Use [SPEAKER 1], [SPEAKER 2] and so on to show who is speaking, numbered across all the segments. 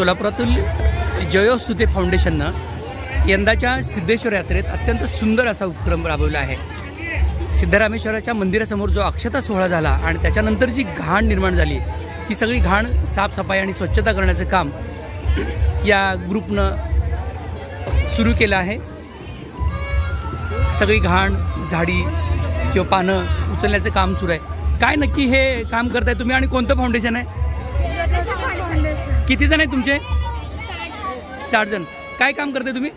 [SPEAKER 1] सोलापुरातील जयोस्तुते फाउंडेशननं यंदाच्या सिद्धेश्वर यात्रेत अत्यंत सुंदर असा उपक्रम राबवला आहे। सिद्धरामेश्वराच्या मंदिरासमोर जो अक्षता सोहळा झाला आणि त्याच्यानंतर जी घाण निर्माण झाली, ही सगळी घाण साफसफाई आणि स्वच्छता करण्याचं काम या ग्रुपनं सुरू केलं आहे। सगळी घाण झाडी किंवा पानं उचलण्याचं काम सुरू आहे। काय नक्की हे काम करताय तुम्ही आणि कोणतं फाउंडेशन आहे? किती जण आहेत तुमचे? 60 जण। काय काम करताय तुम्ही?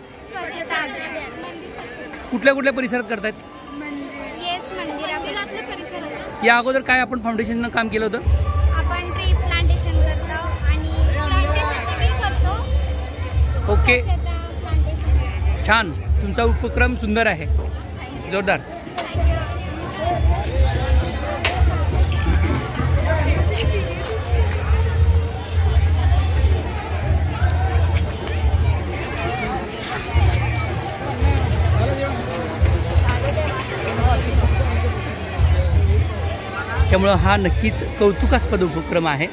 [SPEAKER 1] कुठल्या कुठल्या परिसरात करतायत? या अगोदर काय आपण फाउंडेशननं काम केलं होतं?
[SPEAKER 2] आपण ट्री प्लांटेशन करतो आणि प्लांटेशन करतो।
[SPEAKER 1] ओके, छान, तुमचा उपक्रम सुंदर आहे, जोरदार। त्यामुळे हा नक्कीच कौतुकास्पद उपक्रम आहे।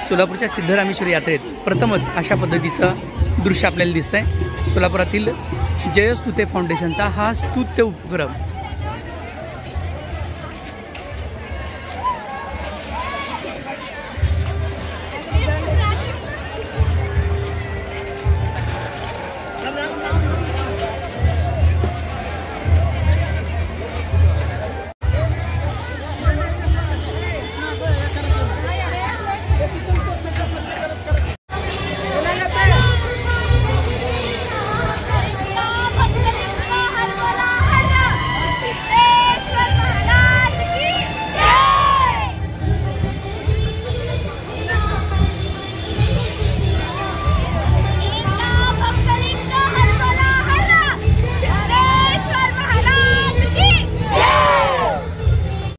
[SPEAKER 1] सोलापूरच्या सिद्धरामेश्वर यात्रेत प्रथमच अशा पद्धतीचं दृश्य आपल्याला दिसतंय। सोलापुरातील जयस्तुते फाउंडेशनचा हा स्तुत्य उपक्रम